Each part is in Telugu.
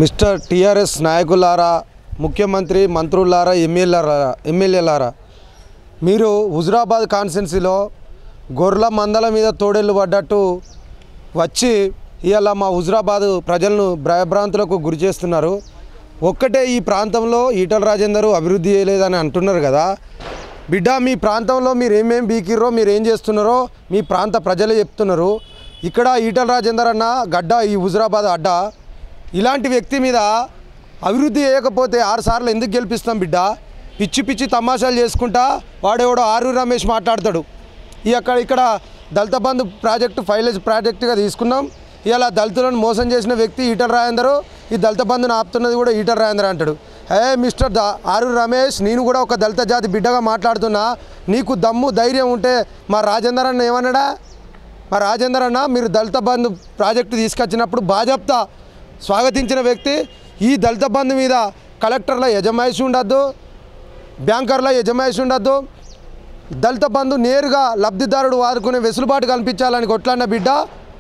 మిస్టర్ టీఆర్ఎస్ నాయకులారా, ముఖ్యమంత్రి మంత్రులారా, ఎమ్మెల్యేలారా, మీరు హుజురాబాద్ కాన్స్టిట్యున్సీలో గొర్రెల మందల మీద తోడేళ్ళు పడ్డట్టు వచ్చి ఇవాళ మా హుజురాబాద్ ప్రజలను భయభ్రాంతులకు గురి చేస్తున్నారు. ఒక్కటే ఈ ప్రాంతంలో ఈటల రాజేందర్ అభివృద్ధి చేయలేదని అంటున్నారు కదా. బిడ్డ, మీ ప్రాంతంలో మీరు ఏమేమి బీకిర్రో, మీరు ఏం చేస్తున్నారో మీ ప్రాంత ప్రజలే చెప్తున్నారు. ఇక్కడ ఈటల రాజేందర్ అన్న గడ్డ, ఈ హుజురాబాద్ అడ్డ, ఇలాంటి వ్యక్తి మీద అభివృద్ధి చేయకపోతే 6 సార్లు ఎందుకు గెలిపిస్తాం బిడ్డ? పిచ్చి పిచ్చి తమాషాలు చేసుకుంటా వాడేవాడో ఆరు రమేష్ మాట్లాడతాడు. ఇక్కడ దళిత బంధు ప్రాజెక్టు ఫైలేజ్ ప్రాజెక్టుగా తీసుకున్నాం. ఇలా దళితులను మోసం చేసిన వ్యక్తి ఈటల రాజేందర్, ఈ దళిత బంధుని ఆపుతున్నది కూడా ఈటల రాజేందర్ అంటాడు. మిస్టర్ ఆరు రమేష్, నేను కూడా ఒక దళిత జాతి బిడ్డగా మాట్లాడుతున్నా. నీకు దమ్ము ధైర్యం ఉంటే మా రాజేందర్ అన్న ఏమన్నాడా? మా రాజేందర్ అన్న మీరు దళిత బంధు ప్రాజెక్టు తీసుకొచ్చినప్పుడు బాజప్తా స్వాగతించిన వ్యక్తి. ఈ దళిత బంధు మీద కలెక్టర్ల యజమాయిషి ఉండద్దు, బ్యాంకర్ల యజమాయిషి ఉండద్దు. దళిత బంధు నేరుగా లబ్ధిదారుడు వాడుకునే వెసులుబాటు కల్పించాలని కొట్లాడిన బిడ్డ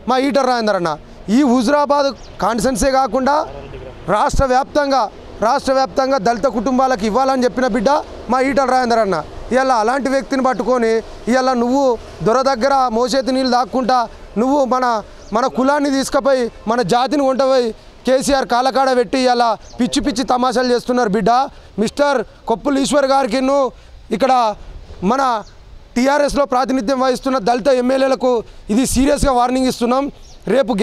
మా ఈటల రాజేందర్ అన్న. ఈ హుజురాబాద్ కాన్స్టిట్యున్సీ కాకుండా రాష్ట్ర వ్యాప్తంగా దళిత కుటుంబాలకు ఇవ్వాలని చెప్పిన బిడ్డ మా ఈటల రాజేందర్ అన్న. ఇలా అలాంటి వ్యక్తిని పట్టుకొని ఇలా నువ్వు దొర దగ్గర మోసేతి నీళ్ళు దాక్కుంటా నువ్వు మన కులాన్ని తీసుకుపోయి మన జాతిని వంటపోయి కేసీఆర్ కాలకాడ పెట్టి ఇలా పిచ్చి పిచ్చి తమాషాలు చేస్తున్నారు బిడ్డ. మిస్టర్ కొప్పుల ఈశ్వర్ గారికి ఇక్కడ మన టీఆర్ఎస్లో ప్రాతినిధ్యం వహిస్తున్న దళిత ఎమ్మెల్యేలకు ఇది సీరియస్గా వార్నింగ్ ఇస్తున్నాం. రేపు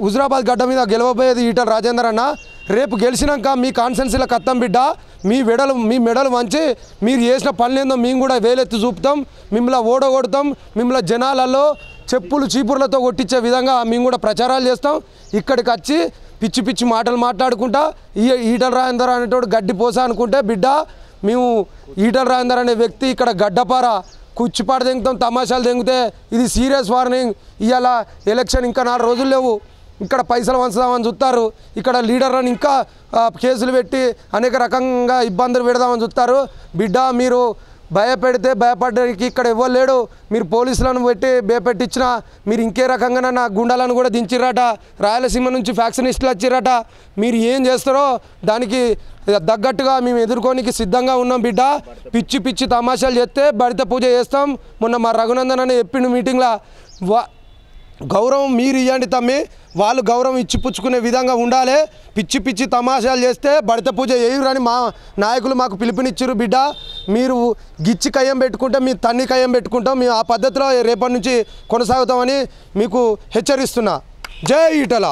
హుజురాబాద్ గడ్డ మీద గెలవబోయేది ఈటల రాజేందర్ అన్న. రేపు గెలిచినాక మీ కాన్స్టిట్యున్సీలో కత్తం బిడ్డ. మీ మెడలు వంచి మీరు చేసిన పనులేందో మేము కూడా వేలెత్తి చూపుతాం. మిమ్మల్ని ఓడగొడతాం. మిమ్మల్ని జనాలలో చెప్పులు చీపుర్లతో కొట్టించే విధంగా మేము కూడా ప్రచారాలు చేస్తాం. ఇక్కడికి వచ్చి పిచ్చి పిచ్చి మాటలు మాట్లాడుకుంటా ఈటల రాజేందర్ అనేటోడు గడ్డి పోసా అనుకుంటే బిడ్డ, మేము ఈటల రాజేందర్ అనే వ్యక్తి ఇక్కడ గడ్డపార కుచ్చిపాటు దెంగుతాం, తమాషాలు దెంగితే ఇది సీరియస్ వార్నింగ్. ఇవాళ ఎలక్షన్ ఇంకా 4 రోజులు లేవు. ఇక్కడ పైసలు వంచుదామని చూస్తారు. ఇక్కడ లీడర్లను ఇంకా కేసులు పెట్టి అనేక రకంగా ఇబ్బందులు పెడదామని చూస్తారు. బిడ్డ, మీరు భయపెడితే భయపడడానికి ఇక్కడ ఎవరు లేడు. మీరు పోలీసులను పెట్టి భయపెట్టించిన మీరు ఇంకే రకంగా నా గుండాలను కూడా దించిర్రట. రాయలసీమ నుంచి ఫ్యాక్షనిస్టులు వచ్చిర్రట. మీరు ఏం చేస్తారో దానికి తగ్గట్టుగా మేము ఎదుర్కోనికి సిద్ధంగా ఉన్నాం బిడ్డ. పిచ్చి పిచ్చి తమాషాలు చేస్తే బడిత పూజ చేస్తాం. మొన్న మా రఘునందన్ అని చెప్పిండు మీటింగ్లో, గౌరవం మీరు ఇవ్వండి తమ్మి, వాళ్ళు గౌరవం ఇచ్చిపుచ్చుకునే విధంగా ఉండాలి. పిచ్చి పిచ్చి తమాషాలు చేస్తే బడిత పూజ చేయరని మా నాయకులు మాకు పిలుపునిచ్చారు బిడ్డ. మీరు గిచ్చి కయ్యం పెట్టుకుంటే మీ తన్ని కయ్యం పెట్టుకుంటాం. మేము ఆ పద్ధతిలో రేపటి నుంచి కొనసాగుతామని మీకు హెచ్చరిస్తున్నా. జై ఈటల.